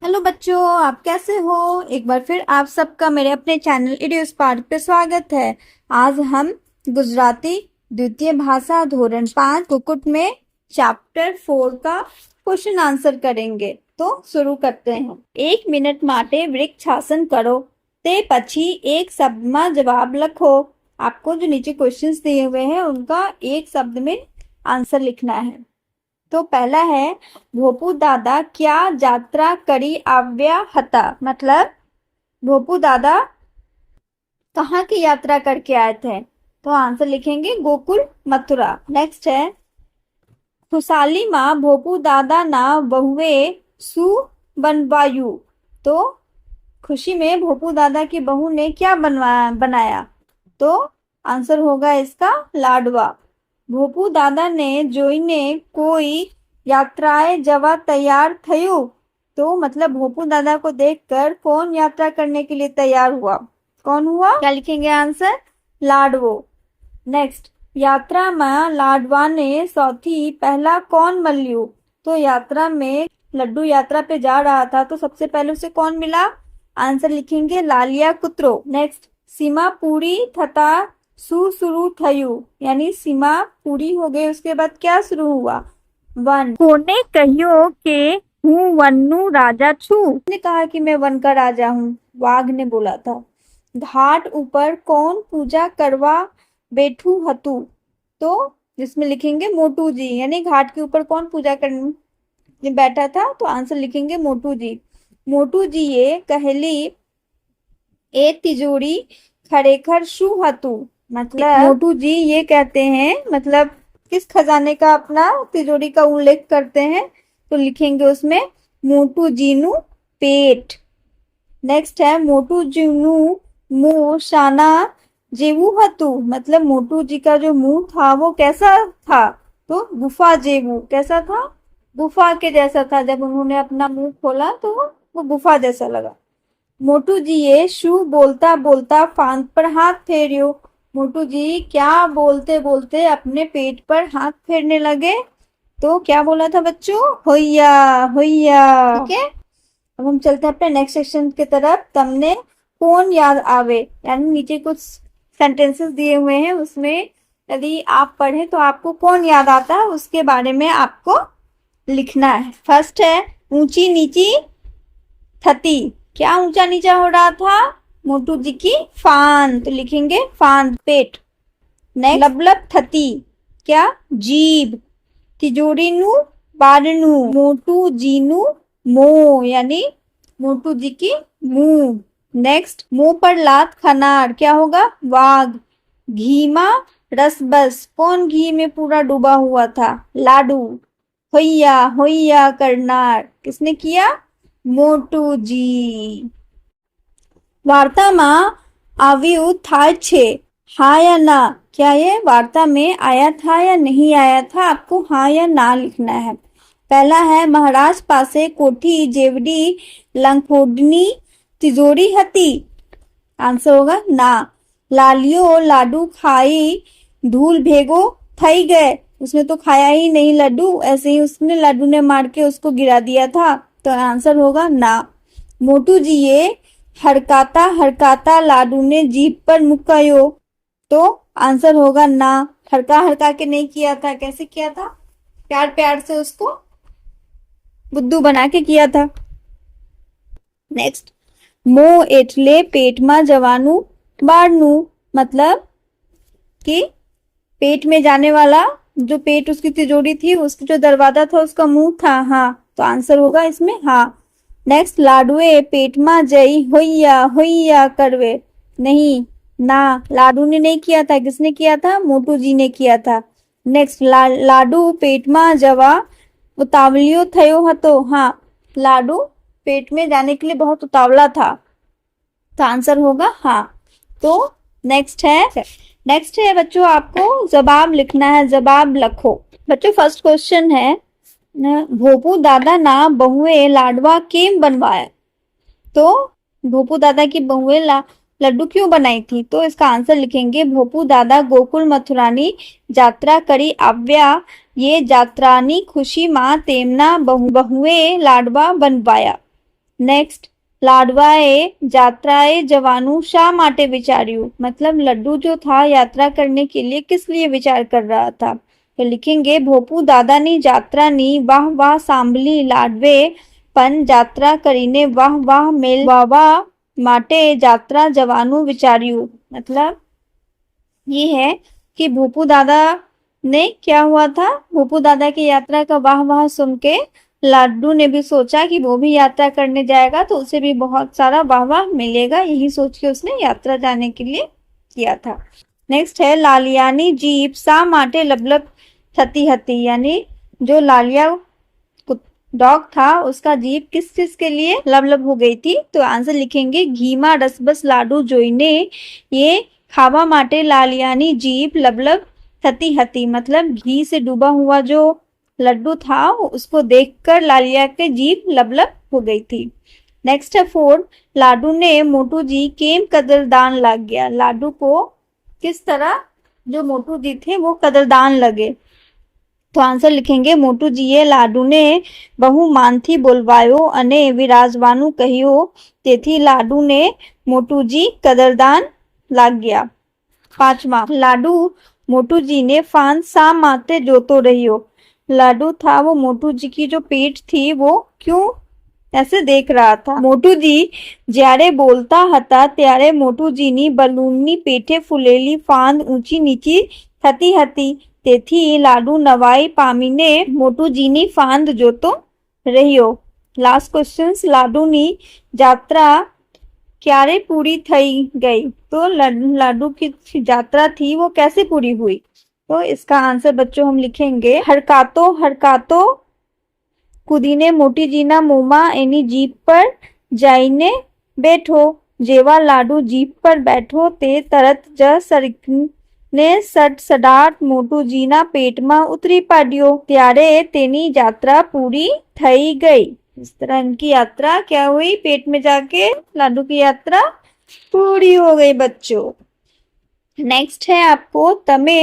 Hello बच्चों, आप कैसे हो। एक बार फिर आप सबका मेरे अपने चैनल इडियोस पार्क पे स्वागत है। आज हम गुजराती द्वितीय भाषा धोरण 5 कुक्कुट में चैप्टर 4 का क्वेश्चन आंसर करेंगे। तो शुरू करते हैं। 1 मिनट માટે वृक्षासन करो ते पछी एक शब्द में जवाब लिखो। आपको जो नीचे क्वेश्चंस दिए हुए हैं उनका एक शब्द में आंसर लिखना है। तो पहला है, भोपू दादा क्या यात्रा करी आव्या हता। मतलब भोपू दादा कहाँ की यात्रा करके आए थे। तो आंसर लिखेंगे गोकुल मथुरा। नेक्स्ट है, खुशाली माँ भोपू दादा ना बहुए सु बनवायु। तो खुशी में भोपू दादा की बहू ने क्या बनाया। तो आंसर होगा इसका लाडवा। भोपू दादा ने जोईने कोई यात्राएं जवा तैयार थयु। तो मतलब भोपू दादा को देखकर कौन यात्रा करने के लिए तैयार हुआ। कौन हुआ, क्या लिखेंगे आंसर, लाडवो। नेक्स्ट, यात्रा में लाडवा ने सौथी पहला कौन मल्यू। तो यात्रा में लड्डू यात्रा पे जा रहा था तो सबसे पहले उसे कौन मिला। आंसर लिखेंगे लालिया कुत्रो। नेक्स्ट, सीमा पूरी थता शुरू थयु। यानी सीमा पूरी हो गई उसके बाद क्या शुरू हुआ, वन। कोने कहियो के हूँ वन्नू राजा छू। ने कहा कि मैं वन का राजा हूँ, वाघ ने बोला था। घाट ऊपर कौन पूजा करवा बैठू हतु। तो जिसमें लिखेंगे मोटू जी। यानी घाट के ऊपर कौन पूजा करने बैठा था। तो आंसर लिखेंगे मोटू जी। मोटू जी ये कहली ए तिजोरी खरेखर शू हतु। मतलब मोटू जी ये कहते हैं, मतलब किस खजाने का अपना तिजोरी का उल्लेख करते हैं। तो लिखेंगे उसमें मोटू जीनू पेट। नेक्स्ट है, मोटू जीनू मुंह शाना जेवू हतु। मतलब मोटू जी का जो मुंह था वो कैसा था। तो गुफा जेवू। कैसा था, गुफा के जैसा था। जब उन्होंने अपना मुंह खोला तो वो गुफा जैसा लगा। मोटू जी ये शू बोलता बोलता फांद पर हाथ फेरियो। मोटू जी क्या बोलते बोलते अपने पेट पर हाथ फेरने लगे। तो क्या बोला था बच्चों, होइया होइया। ठीक है, अब हम चलते हैं अपने नेक्स्ट सेक्शन की तरफ। तमने कौन याद आवे। यानी नीचे कुछ सेंटेंसेस दिए हुए हैं, उसमें यदि आप पढ़े तो आपको कौन याद आता है उसके बारे में आपको लिखना है। फर्स्ट है, ऊंची नीची थती। क्या ऊंचा नीचा हो रहा था, मोटू जी की फान। तो लिखेंगे फान पेट। Next, lablab थती। क्या, जीभ। तिजोरी नु बारनू। मोटू जी नु मो। यानी मोटू जी की मुंह। नेक्स्ट, मुंह पर लात खनार। क्या होगा, वाघ। घीमा रसबस। कौन घी में पूरा डूबा हुआ था, लाडू। होइया होइया करनार किसने किया, मोटू जी। वार्ता में આવ્યું था छे, हाँ या ना। क्या ये वार्ता में आया था या नहीं आया था, आपको हाँ या ना लिखना है। पहला है, महाराज पासे कोठी जेवड़ी लंगफोड़नी तिजोरी हती। आंसर होगा ना। लालियो लाडू खाई धूल भेगो थई गए। उसने तो खाया ही नहीं लड्डू, ऐसे ही उसने लड्डू ने मार के उसको गिरा दिया था। तो आंसर होगा ना। मोटू जी ये हड़काता हड़काता लाडू ने जीभ पर मुकायो। तो आंसर होगा ना। हड़का हड़का के नहीं किया था, कैसे किया था, प्यार प्यार से उसको बुद्धू बना के किया था। नेक्स्ट, मो एटले पेट में जवानू बारनू। मतलब कि पेट में जाने वाला, जो पेट उसकी तिजोरी थी उसकी जो दरवाजा था उसका मुंह था। हाँ, तो आंसर होगा इसमें हाँ। नेक्स्ट, लाडुए पेट में जई होइया होइया करवे। नहीं, ना, लाडू ने नहीं किया था, किसने किया था, मोटू जी ने किया था। नेक्स्ट, लाडू पेट में जवा उतावलियो थयो हतो। हाँ, लाडू पेट में जाने के लिए बहुत उतावला था। तो आंसर होगा हाँ। तो नेक्स्ट है बच्चों, आपको जवाब लिखना है, जवाब लिखो बच्चों। फर्स्ट क्वेश्चन है, भोपू दादा ना बहुए लाडवा केम बनवाया। तो भोपू दादा की बहुए लड्डू क्यों बनाई थी। तो इसका आंसर लिखेंगे, भोपू दादा गोकुल मथुरानी यात्रा करी आव्या ये यात्रानी खुशी माँ तेमना बहुए लाडवा बनवाया। नेक्स्ट, लाडवाए यात्राए जवानू शा माटे विचार्यू, मतलब लड्डू जो था यात्रा करने के लिए किस लिए विचार कर रहा था। तो लिखेंगे भोपू दादानी यात्रानी वाह वाह सांभली लाडवे पण यात्रा करीने वाह वाह मेलवावा माटे यात्रा जवानू विचार्यू। मतलब ये है कि भोपू दादा ने क्या हुआ था, भोपू दादा की यात्रा का वाह वाह सुन के लाडू ने भी सोचा कि वो भी यात्रा करने जाएगा तो उसे भी बहुत सारा वाह वाह मिलेगा, यही सोच के उसने यात्रा जाने के लिए किया था। नेक्स्ट है लालियानी जीप सा माटे लबलब थती हती, यानी जो लालिया डॉग था उसका जीप किस चीज के लिए लबलब हो गई थी। तो आंसर लिखेंगे घीमा रसबस लाडू जोईने ये खावा माटे लालियानी जीप लबलब थती हती, मतलब घी से डूबा हुआ जो लड्डू था उसको देखकर लालिया के जीप लबलब हो गई थी। नेक्स्ट है 4, लाडू ने मोटू जी केम कदरदान लग गया, लाडू को किस तरह जो मोटू जी थे वो कदरदान लगे। तो आंसर लिखेंगे मोटू जीए लाडू ने बहु मानथी बोलवायो अने विराजवानु कहियो तेथी लाडू ने मोटू जी कदरदान लाग गया। 5वां, लाडू मोटू जी ने फान सा माते जोतो रहियो, लाडू था वो मोटू जी की जो पीठ थी वो क्यों ऐसे देख रहा था। मोटू जी જ્યારે બોલતા હતા ત્યારે મોટુજીની બલૂનની પેઠે ફૂલેલી ફાંદ ઊંચી નીચી થતી હતી, તેથી લાડુ નવાઈ પામીને મોટુજીની ફાંદ જોતો રહ્યો। લાસ્ટ ક્વેશ્ચન, લાડુની यात्रा क्यारे पूरी थई गई, तो लाडू की यात्रा थी वो कैसे पूरी हुई। तो इसका आंसर बच्चों हम लिखेंगे हरकातो हरकातो કૂદીને મોટીજીના મોંમાં એની જીભ પર જઈને બેઠો, જેવા લાડુ જીભ પર બેઠો તે તરત જ સરીને સડસડાટ મોટુજીના પેટમાં ઉતરી પડ્યો, ત્યારે તેની यात्रा पूरी થઈ गई। इस तरह इनकी यात्रा क्या हुई, पेट में जाके लाडू की यात्रा पूरी हो गई बच्चों। नेक्स्ट है आपको तमे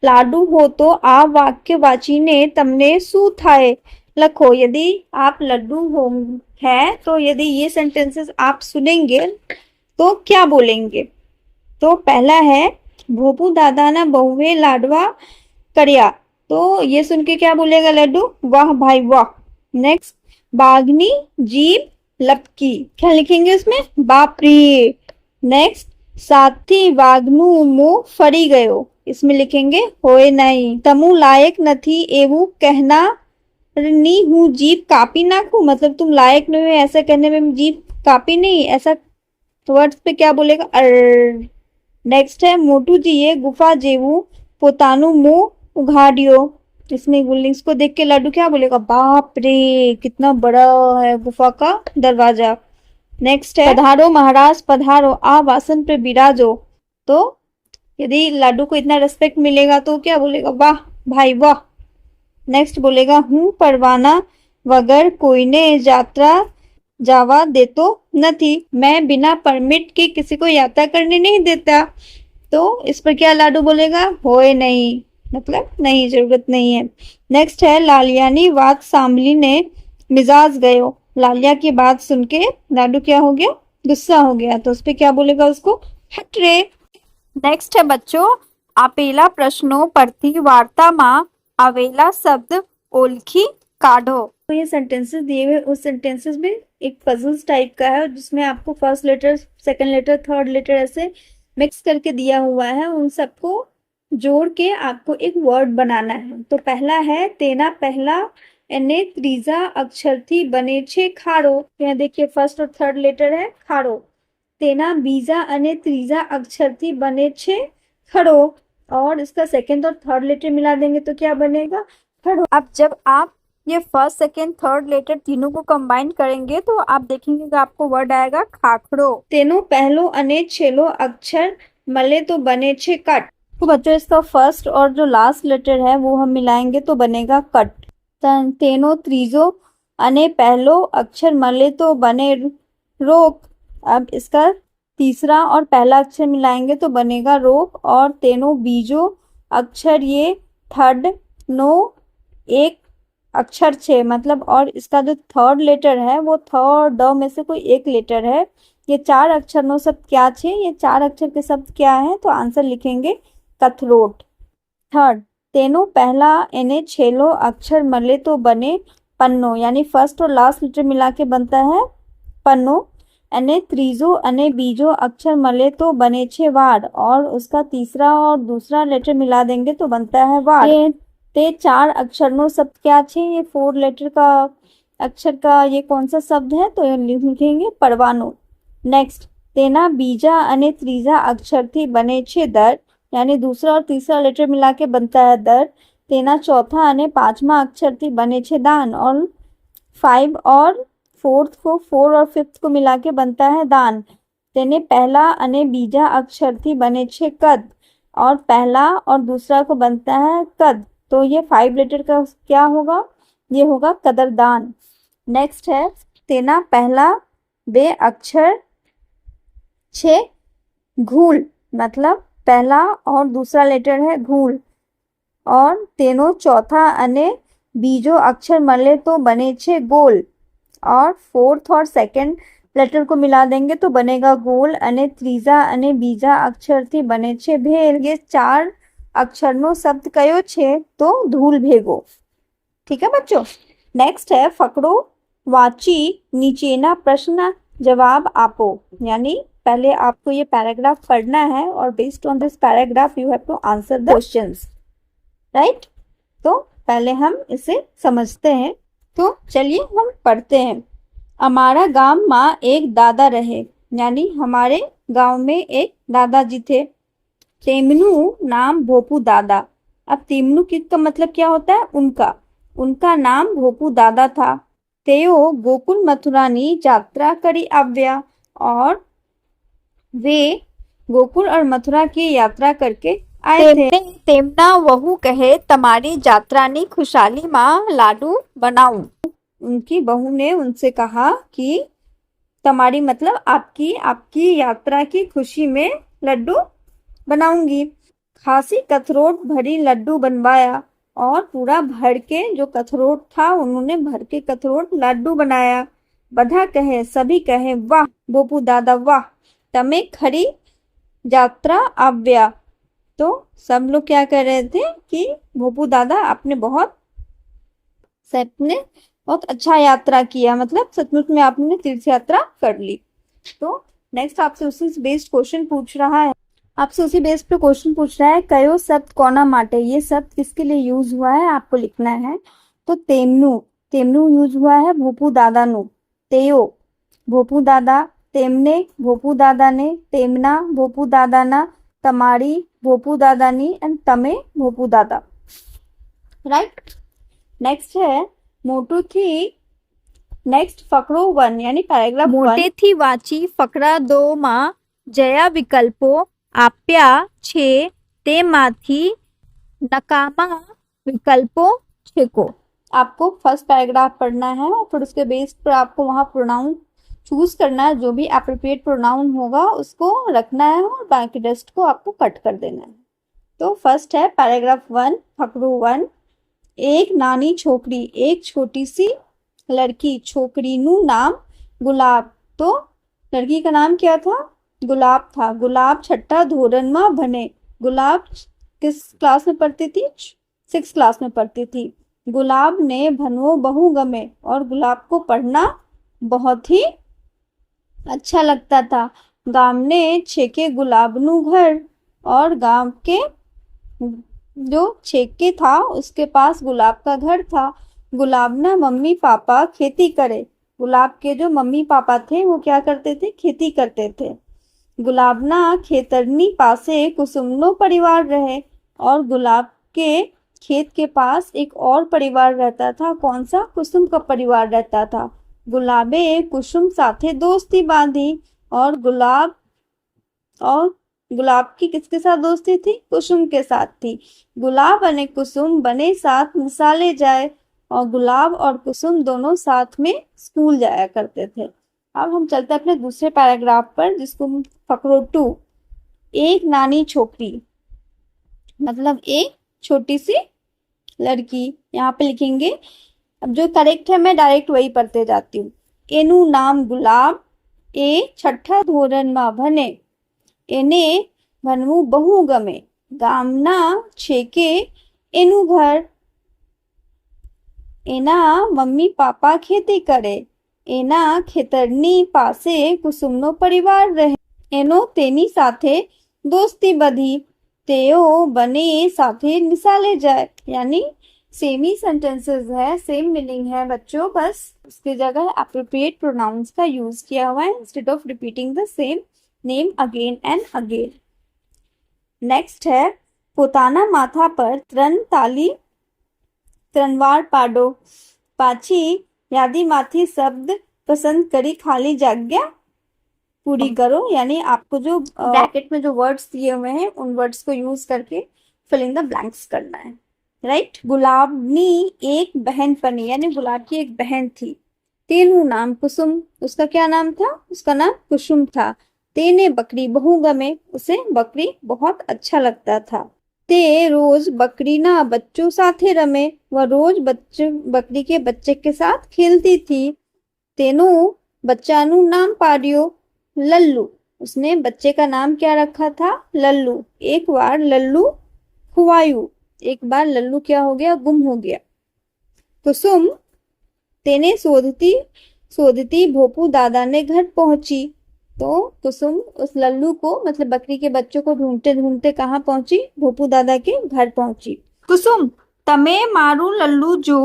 लाडू हो तो आ वाक्य वांचीने तमने શું થાય लखो। यदि आप लड्डू हो है तो यदि ये सेंटेंसेस आप सुनेंगे तो क्या बोलेंगे। तो पहला है भोपू दादा ना बहुए लाडवा करिया, तो ये सुन के क्या बोलेगा लड्डू, वाह भाई वाह। नेक्स्ट, बाघनी जीभ लपकी, क्या लिखेंगे उसमें, बाप रे। नेक्स्ट, साथी वाघनु मुंह फरी गयो, इसमें लिखेंगे होए नहीं। तमु लायक नथी एवं कहना नी हूँ जीभ कापी नाखू, मतलब तुम लायक नहीं हो ऐसा कहने में जीभ कापी नहीं, ऐसा वर्ड्स पे क्या बोलेगा, अर। नेक्स्ट है मोटू जी ये गुफा जेवू पोतानु मुंह उघाड़ियो, इसमें बिल्डिंग्स को देख के लड्डू क्या बोलेगा, बाप रे कितना बड़ा है गुफा का दरवाजा। नेक्स्ट है पधारो महाराज पधारो आ वासन पे बिराजो, तो यदि लड्डू को इतना रेस्पेक्ट मिलेगा तो क्या बोलेगा, वाह भाई वाह। नेक्स्ट बोलेगा हूँ परवाना वगर कोईने यात्रा जावा देतो नथी, मैं बिना परमिट के किसी को यात्रा करने नहीं देता, तो इस पर क्या लाडू बोलेगा, होए नहीं, मतलब नहीं, जरूरत नहीं है। नेक्स्ट है लालियानी बात सांभली ने मिजाज गयो, लालिया की बात सुन के लाडू क्या हो गया, गुस्सा हो गया, तो उस पर क्या बोलेगा उसको, हट रे। नेक्स्ट है बच्चों आपेला प्रश्नों परथी वार्ता मां आवेला शब्द ओलखी काढ़ो। तो ये सेंटेंसेस दिए हुए उस सेंटेंसेस में एक पजल्स टाइप का है जिसमें आपको first letter second letter third letter ऐसे मिक्स करके दिया हुआ है, उन सबको जोड़ के आपको एक वर्ड बनाना है। तो पहला है तेना पहला एने त्रीजा अक्षर थी बने छे खाड़ो, यहाँ देखिए फर्स्ट और थर्ड लेटर है खाड़ो। तेना बीजा अने त्रीजा अक्षर थी बने छे खड़ो, और इसका सेकंड और थर्ड लेटर मिला देंगे तो क्या बनेगा, खड़ो। अब जब आप ये फर्स्ट सेकंड थर्ड लेटर तीनों को कंबाइन करेंगे तो आप देखेंगे कि आपको वर्ड आएगा खाखड़ो। तेनो पहलो अने छेलो अक्षर मले तो बने छे कट, तो बच्चों इसका फर्स्ट और जो लास्ट लेटर है वो हम मिलाएंगे तो बनेगा कट। तेनो त्रीजो अने पहलो अक्षर मले तो बने रोक, अब इसका तीसरा और पहला अक्षर मिलाएंगे तो बनेगा रोक, और तेनो बीजो अक्षर ये थर्ड नो एक अक्षर छे मतलब, और इसका जो थर्ड लेटर है वो थर्ड ड में से कोई एक लेटर है। ये चार अक्षर नो शब्द क्या छे, ये चार अक्षर के शब्द क्या है, तो आंसर लिखेंगे कथरोट। थर्ड, तेनो पहला एने छेलो अक्षर मले तो बने पन्नो, यानी फर्स्ट और लास्ट लेटर मिला के बनता है पन्नो। अने त्रीजो अने बीजो अक्षर मले तो बने छे वाड़, और उसका तीसरा और दूसरा लेटर मिला देंगे तो बनता है वाड़। ते चार अक्षर नो शब्द क्या छे, ये फोर लेटर का अक्षर का ये कौन सा शब्द है, तो ये लिखेंगे परवानो। नेक्स्ट, तेना बीजा अने त्रीजा अक्षर थी बने छे दर, यानी दूसरा और तीसरा लेटर मिला के बनता है दर। तेना चौथा अने पांचवा अक्षर थी बने छे दान, और फाइव और फोर्थ को, फोर और फिफ्थ को मिला के बनता है दान। तेने पहला अने बीजा अक्षर थी बने छे कद, और पहला और दूसरा को बनता है कद, तो ये फाइव लेटर का क्या होगा, ये होगा कदरदान। नेक्स्ट है, तेना पहला बे अक्षर छे घूल, मतलब पहला और दूसरा लेटर है घूल, और तेनो चौथा अने बीजो अक्षर मले तो बने छे गोल, और फोर्थ और सेकंड लेटर को मिला देंगे तो बनेगा गोल। अने त्रीजा अने बीजा अक्षर थी बने छे भेल, ये चार अक्षर नो शब्द कयो छे, तो धूल भेगो। ठीक है बच्चों। नेक्स्ट है फकड़ो वाची नीचेना प्रश्न जवाब आपो, यानी पहले आपको ये पैराग्राफ पढ़ना है और based on this paragraph you have to answer the questions, right. तो पहले हम इसे समझते हैं, तो चलिए हम पढ़ते हैं। हमारा गांव में एक दादा रहे, यानी हमारे गांव में एक दादाजी थे। तेमनु नाम भोपू दादा। अब तेमनु का मतलब क्या होता है, उनका नाम भोपू दादा था। तेओ गोकुल मथुरानी यात्रा करी आव्या, और वे गोकुल और मथुरा की यात्रा करके आए थे। तेमना वहू कहे तुम्हारी यात्रानी खुशहाली माँ लाडू बनाऊं। उनकी बहू ने उनसे कहा कि तुम्हारी मतलब आपकी यात्रा की खुशी में लड्डू बनाऊंगी। खासी कथरोट भरी लड्डू बनवाया, और पूरा भर के जो कथरोट था उन्होंने भर के कथरोट लड्डू बनाया। बधा कहे, सभी कहे वाह बोपू दादा वाह, तमे खरी यात्रा आव्या। तो सब लोग क्या कर रहे थे कि भोपू दादा आपने बहुत अच्छा यात्रा किया, मतलब सचमुच में आपने तीर्थ यात्रा कर ली। तो नेक्स्ट आपसे उसी बेस्ड क्वेश्चन पूछ रहा है, कयो शब्द कोना माटे, ये शब्द किसके लिए यूज हुआ है आपको लिखना है। तो तेमनु यूज हुआ है भोपू दादा नु, तेयो भोपू दादा, तेमने भोपू दादा ने, तेमना भोपू दादा ना, तमारी भोपू दादा नी, एंड तमे भोपू दादा, राइट। नेक्स्ट है मोटू थी, नेक्स्ट फकड़ो वन यानी पैराग्राफ मोटे थी वाची फकड़ा दो माँ जया विकल्पो आप्या छे ते माथी नकामा विकल्पो छेको। आपको फर्स्ट पैराग्राफ पढ़ना है और फिर उसके बेस पर आपको वहाँ प्रोनाउन चूज करना है, जो भी एप्रोप्रिएट प्रोनाउन होगा उसको रखना है और बाकी रेस्ट को आपको कट कर देना है। तो फर्स्ट है पैराग्राफ वन, फकड़ो वन। एक नानी छोकरी, एक छोटी सी लड़की, छोकरी नु नाम गुलाब। तो लड़की का नाम क्या था, गुलाब था। गुलाब छठा धोरण में भने। गुलाब किस क्लास में पढ़ती थी, 6th क्लास में पढ़ती थी। गुलाब ने भनवो बहु गमे, और गुलाब को पढ़ना बहुत ही अच्छा लगता था। गांव ने छेके गुलाब नु घर, और गांव के जो छेके था उसके पास गुलाब का घर था। गुलाब ना मम्मी पापा खेती करे। गुलाब के जो मम्मी पापा थे वो क्या करते थे, खेती करते थे। गुलाब ना खेतरनी पासे कुसुमनो परिवार रहे, और गुलाब के खेत के पास एक और परिवार रहता था। कौन सा, कुसुम का परिवार रहता था। गुलाबे कुसुम साथे दोस्ती बांधी, और गुलाब की किसके साथ दोस्ती थी, कुसुम के साथ थी। गुलाब और कुसुम बने साथ मिसाले जाए, और गुलाब और कुसुम दोनों साथ में स्कूल जाया करते थे। अब हम चलते हैं अपने दूसरे पैराग्राफ पर, जिसको फकड़ो टू। एक नानी छोकरी मतलब एक छोटी सी लड़की। यहाँ पे लिखेंगे अब जो करेक्ट है मैं डायरेक्ट वही पढ़ते जाती हूँ। एनु नाम गुलाब ए छठा धोरण में भणे, એને ભણવું બહુ ગમે, ગામના છેકે એનું ઘર, એના મમ્મી પાપા ખેતી કરે, એના ખેતરની પાસે કુસુમનો પરિવાર રહે, એનો તેની સાથે दोस्ती बधी, तेओ बने साथे निसाले जाए। यानी सेम ही सेंटेंसेस है, सेम मीनिंग है बच्चों, बस उसकी जगह एप्रोप्रिएट प्रोनाउंस का यूज किया हुआ है instead of repeating the same name again and again. Next है पोताना माथा पर त्रण ताली त्रणवार पाडो, पाची यादीमांथी शब्द पसंद करी खाली जगह पूरी करो। यानी आपको जो ब्रैकेट में जो वर्ड्स दिए हुए हैं उन वर्ड्स को यूज करके फिलिंग द ब्लैंक्स करना है, राइट। गुलाबनी एक बहन पनी, यानी गुलाब की एक बहन थी। तेनु नाम कुसुम, उसका क्या नाम था? उसका नाम कुसुम था। तेने बकरी बहु गमे, उसे बकरी बहुत अच्छा लगता था। ते रोज बकरी ना बच्चों साथे रमे, वह रोज बकरी के बच्चे के साथ खेलती थी। तेनु बच्चानु नाम पाड्यो लल्लू, उसने बच्चे का नाम क्या रखा था? लल्लू। एक बार लल्लू खुवायु, एक बार लल्लू क्या हो गया? गुम हो गया। कुसुम तेने शोधती भोपू दादा ने घर पहुंची, तो कुसुम उस लल्लू को मतलब बकरी के बच्चों को ढूंढते ढूंढते कहाँ पहुंची? भोपू दादा के घर पहुंची। कुसुम तमे मारू लल्लू जो,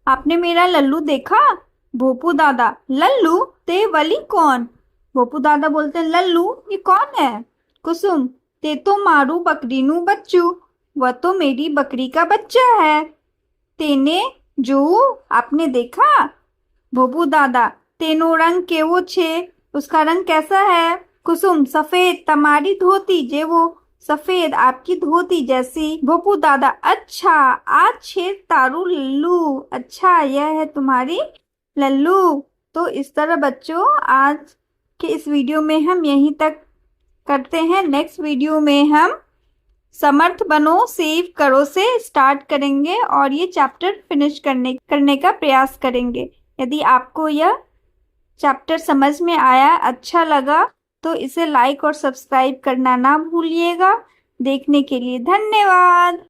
आपने मेरा लल्लू देखा? भोपू दादा लल्लू ते वली कौन? भोपू दादा बोलते हैं लल्लू ये कौन है? कुसुम ते तो मारू बकरी नु बच्चू, वह तो मेरी बकरी का बच्चा है। तेने जो, आपने देखा? भोपू दादा तेनो रंग केवो छे, उसका रंग कैसा है? कुसुम सफेद, तमारी धोती जेवो, सफेद आपकी धोती जैसी। भोपू दादा अच्छा आज छे तारू लल्लू, अच्छा यह है तुम्हारी लल्लू। तो इस तरह बच्चों आज के इस वीडियो में हम यहीं तक करते हैं। नेक्स्ट वीडियो में हम समर्थ बनो सेव करो से स्टार्ट करेंगे और ये चैप्टर फिनिश करने का प्रयास करेंगे। यदि आपको यह चैप्टर समझ में आया, अच्छा लगा, तो इसे लाइक और सब्सक्राइब करना ना भूलिएगा। देखने के लिए धन्यवाद।